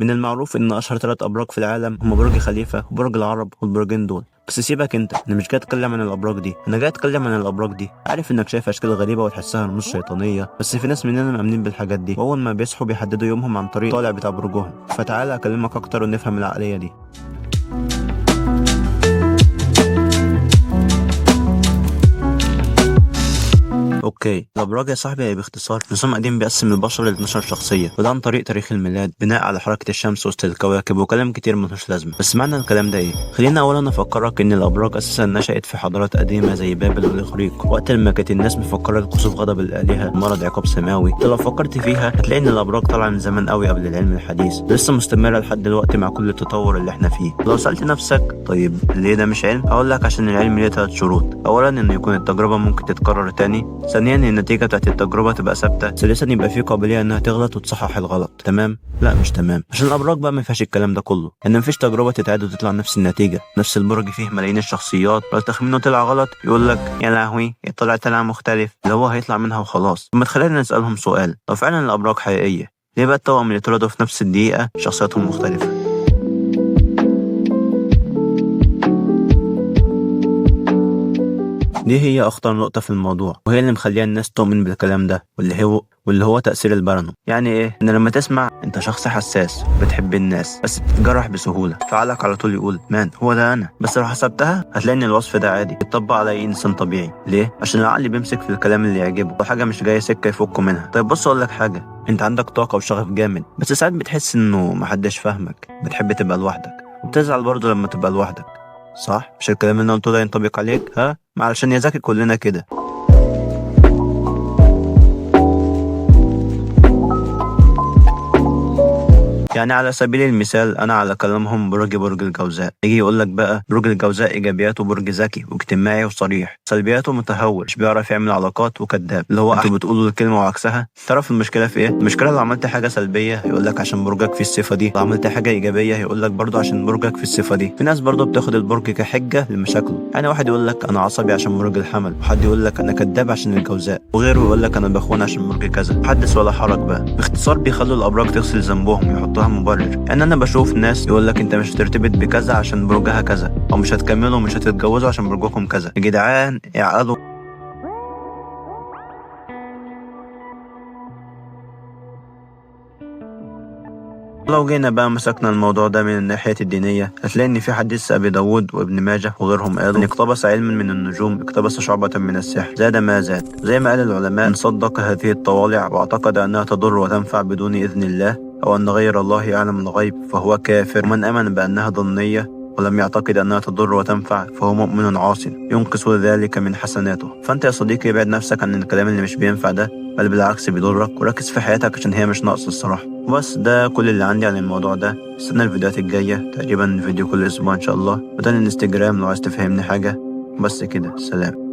من المعروف ان اشهر 3 ابراج في العالم هم برج خليفه وبرج العرب والبرجين دول. بس سيبك انت، انا مش جاي اتكلم عن الابراج دي، انا جاي اتكلم عن الابراج دي. عارف انك شايف اشكال غريبه وتحسها رموز شيطانيه، بس في ناس مننا مأمنين بالحاجات دي، واول ما بيصحوا بيحددوا يومهم عن طريق الطالع بتاع برجهم. فتعالى اكلمك اكتر ونفهم العقليه دي. اوكي، الابراج يا صاحبي هي باختصار نظام قديم بيقسم البشر ل 12 شخصيه، وده عن طريق تاريخ الميلاد بناء على حركه الشمس وسط الكواكب وكلام كتير ملوش لازمه. بس معنى الكلام ده ايه؟ خلينا اولا افكرك ان الابراج اساسا نشأت في حضارات قديمه زي بابل والاغريق، وقت ما كانت الناس مفكره الكسوف غضب الالهه ومرض عقاب سماوي. انت لو فكرت فيها هتلاقي ان الابراج طالعه من زمان قوي قبل العلم الحديث، لسه مستمره لحد دلوقتي مع كل التطور اللي احنا فيه. لو سألت نفسك طيب ليه ده مش علم، هقول لك عشان العلم ليه 3 شروط. اولا انه يكون التجربه ممكن تتكرر تاني، ثانيا ان النتيجه بتاعت التجربه تبقى ثابته، ثالثا يبقى في قابليه انها تغلط وتصحح الغلط. تمام؟ لا مش تمام، عشان الابراج بقى ما فيهاش الكلام ده كله، ان مفيش تجربه تتعاد وتطلع نفس النتيجه. نفس البرج فيه ملايين الشخصيات، لو تخمينه طلع غلط يقول لك يا لهوي طلع مختلف، اللي هو هيطلع منها وخلاص. طب ما تخلينا نسالهم سؤال، لو فعلا الابراج حقيقيه، ليه بقى التوأم اللي اتولدوا في نفس الدقيقه شخصياتهم مختلفه؟ دي هي أخطر نقطة في الموضوع، وهي اللي مخليها الناس تؤمن بالكلام ده، واللي هو تأثير البارانو. يعني إيه؟ إن لما تسمع أنت شخص حساس بتحب الناس بس بتتجرح بسهولة، فعقلك على طول يقول مان هو ده أنا. بس لو حسبتها هتلاقي إن الوصف ده عادي يتطبق على أي إنسان طبيعي. ليه؟ عشان العقل بيمسك في الكلام اللي يعجبه، وحاجة مش جاية سكة يفكه منها. طيب بص أقول لك حاجة، أنت عندك طاقة وشغف جامد، بس ساعات بتحس إنه محدش فاهمك، بتحب تبقى لوحدك، وبتزعل برضه لما تبقى لوحدك. صح؟ مش الكلام اللي أنا قلته ده ينطبق عليك؟ ها؟ ما علشان يا ذكي كلنا كده. يعني على سبيل المثال انا على كلامهم برج الجوزاء، يجي يقول لك بقى برج الجوزاء ايجابياته برج ذكي واجتماعي وصريح، سلبياته متهور مش بيعرف يعمل علاقات وكذاب. اللي هو انتوا بتقولوا الكلمه وعكسها. تعرف المشكله في ايه؟ المشكله لو عملت حاجه سلبيه يقول لك عشان برجك في الصفه دي، لو عملت حاجه ايجابيه يقول لك برضه عشان برجك في الصفه دي. في ناس برضه بتاخد البرج كحجه لمشاكله، يعني واحد يقول لك انا عصبي عشان برج الحمل، وحد يقول لك انا كذاب عشان الجوزاء، وغيره يقول لك انا بخون عشان برج كذا. حدث ولا حرج بقى. باختصار بيخلوا الابراج تغسل ذنبهم ويحطوها مبرر. يعني انا بشوف ناس يقول لك انت مش هترتبط بكذا عشان برجها كذا، او مش هتكملوا ومش هتتجوزوا عشان برجكم كذا. يا جدعان اعقلوا. لو جينا بقى مسكنا الموضوع ده من الناحية الدينية، هتلاقي إن في حديث أبي داود وابن ماجه وغيرهم قالوا إن اقتبس علما من النجوم اقتبس شعبة من السحر زاد ما زاد. زي ما قال العلماء، إن صدق هذه الطوالع واعتقد أنها تضر وتنفع بدون إذن الله، أو أن غير الله يعلم الغيب، فهو كافر. ومن آمن بأنها ظنية ولم يعتقد أنها تضر وتنفع فهو مؤمن عاص ينقص ذلك من حسناته. فأنت يا صديقي ابعد نفسك عن الكلام اللي مش بينفع ده، بل بالعكس بيضرك، وركز في حياتك عشان هي مش ناقص الصراحة. بس ده كل اللي عندي عن الموضوع ده. استنى الفيديوهات الجاية، تقريبا فيديو كل أسبوع إن شاء الله، وده الانستجرام لو عايز تفهمني حاجة. بس كده، سلام.